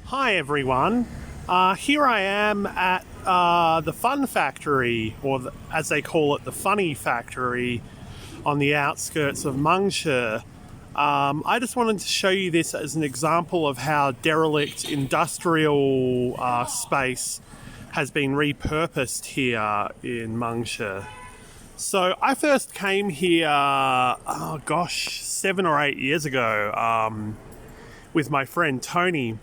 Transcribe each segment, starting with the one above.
Hi everyone, here I am at the Fun Factory, or as they call it, the Funny Factory, on the outskirts of Mangshi. I just wanted to show you this as an example of how derelict industrial space has been repurposed here in Mangshi. So I first came here, 7 or 8 years ago with my friend Tony.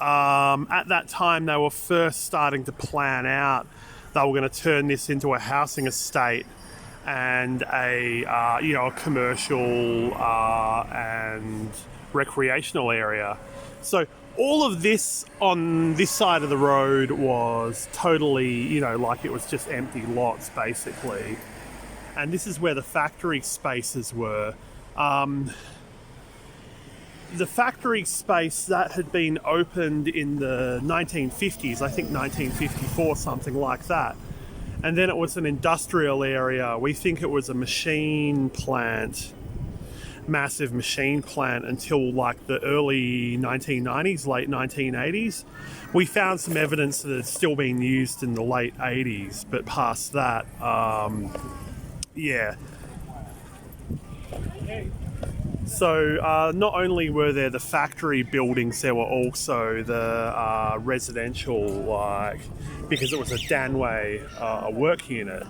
At that time, they were first starting to plan out. They were going to turn this into a housing estate and a commercial and recreational area. So all of this on this side of the road was totally, like it was just empty lots basically. And this is where the factory spaces were. The factory space that had been opened in the 1950s, I think 1954, something like that. And then it was an industrial area. We think it was a machine plant, massive machine plant, until like the early 1990s, late 1980s. We found some evidence that it's still being used in the late 80s, but past that, yeah. So not only were there the factory buildings, there were also the residential, because it was a Danwei work unit.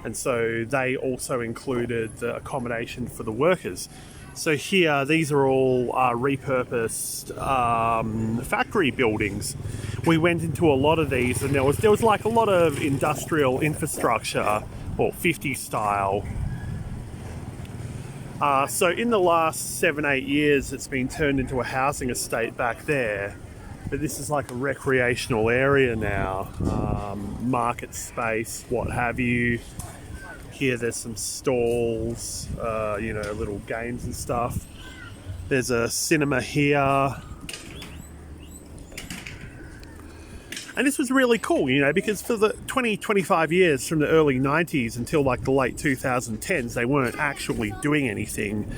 And so they also included the accommodation for the workers. So here, these are all repurposed factory buildings. We went into a lot of these, and there was like a lot of industrial infrastructure, or 50s style. So in the last 7-8 years, it's been turned into a housing estate back there. But this is like a recreational area now, market space, what have you. Here there's some stalls, little games and stuff. There's a cinema here. And this was really cool, because for the 25 years from the early 90s until like the late 2010s, they weren't actually doing anything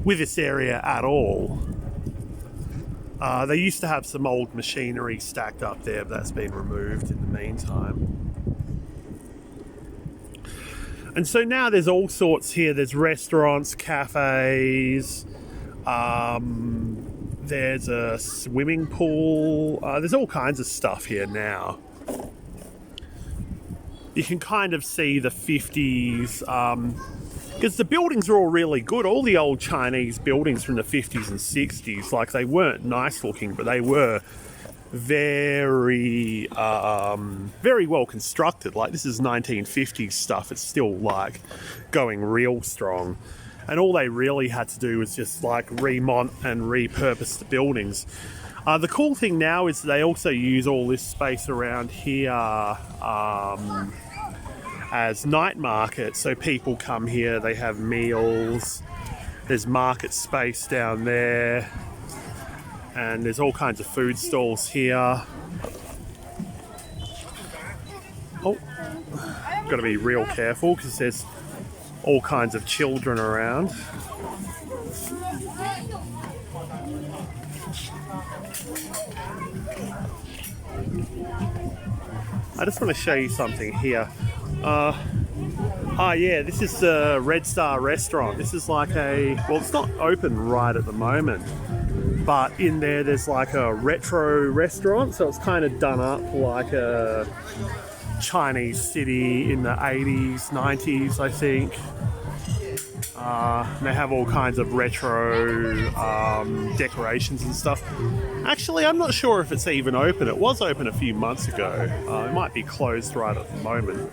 with this area at all. They used to have some old machinery stacked up there, but that's been removed in the meantime. And so now there's all sorts here. There's restaurants, cafes, there's a swimming pool. There's all kinds of stuff here now. You can kind of see the 50s, because the buildings are all really good. All the old Chinese buildings from the 50s and 60s, like they weren't nice looking, but they were very, very well constructed. Like this is 1950s stuff. It's still like going real strong. And all they really had to do was just like remont and repurpose the buildings. The cool thing now is they also use all this space around here as night market. So people come here, they have meals. There's market space down there. And there's all kinds of food stalls here. Oh, got to be real careful because there's all kinds of children around. I just want to show you something here. This is the Red Star restaurant. This is like it's not open right at the moment, but in there's like a retro restaurant, so it's kind of done up like a Chinese city in the 80s, 90s, I think. They have all kinds of retro decorations and stuff. Actually, I'm not sure if it's even open. It was open a few months ago. It might be closed right at the moment.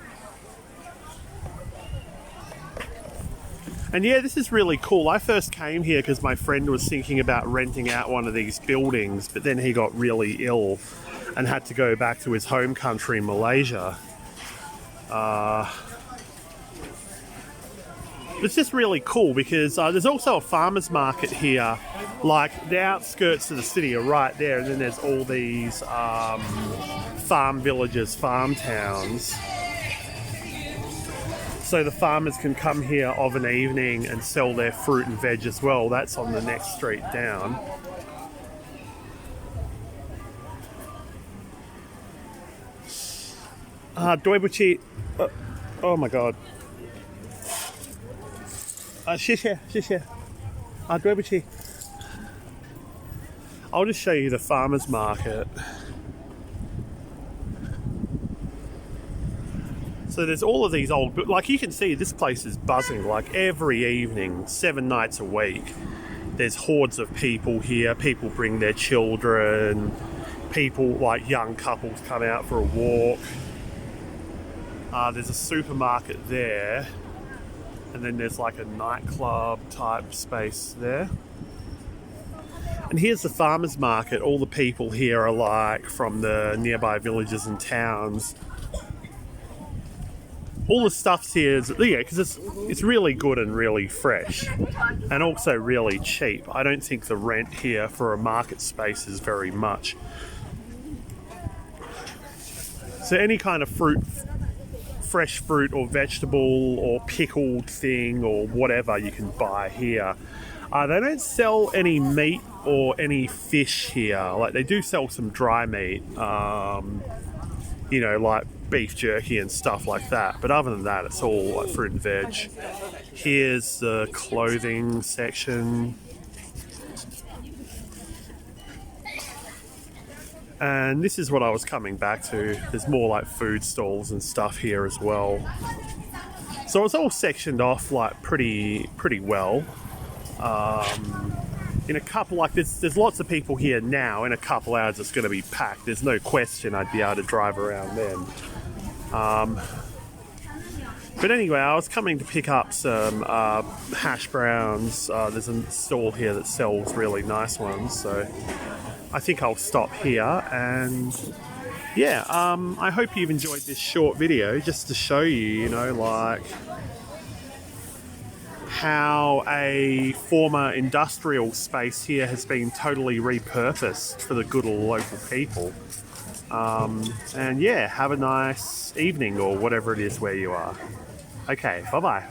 And yeah, this is really cool. I first came here because my friend was thinking about renting out one of these buildings, but then he got really ill and had to go back to his home country, Malaysia. It's just really cool because there's also a farmer's market here. Like the outskirts of the city are right there, and then there's all these farm villages, farm towns. So the farmers can come here of an evening and sell their fruit and veg as well. That's on the next street down. 对不起. Oh my god. 谢谢谢谢. 对不起. I'll just show you the farmer's market. So there's all of these old, like you can see this place is buzzing, like every evening, 7 nights a week. There's hordes of people here, people bring their children, people like young couples come out for a walk. There's a supermarket there, and then there's like a nightclub type space there. And here's the farmer's market. All the people here are like from the nearby villages and towns. All the stuff's here is, because it's really good and really fresh, and also really cheap. I don't think the rent here for a market space is very much. So any kind of fruit, fresh fruit or vegetable or pickled thing or whatever you can buy here. They don't sell any meat or any fish here. Like they do sell some dry meat, like beef jerky and stuff like that. But other than that, it's all like fruit and veg. Here's the clothing section. And this is what I was coming back to. There's more like food stalls and stuff here as well. So it's all sectioned off like pretty well. In a couple, like there's lots of people here now. In a couple hours it's going to be packed. There's no question I'd be able to drive around then. But anyway, I was coming to pick up some hash browns. There's a stall here that sells really nice ones, so I think I'll stop here. And yeah, I hope you've enjoyed this short video just to show you, like how a former industrial space here has been totally repurposed for the good of the local people. And yeah, have a nice evening or whatever it is where you are. Okay, bye-bye.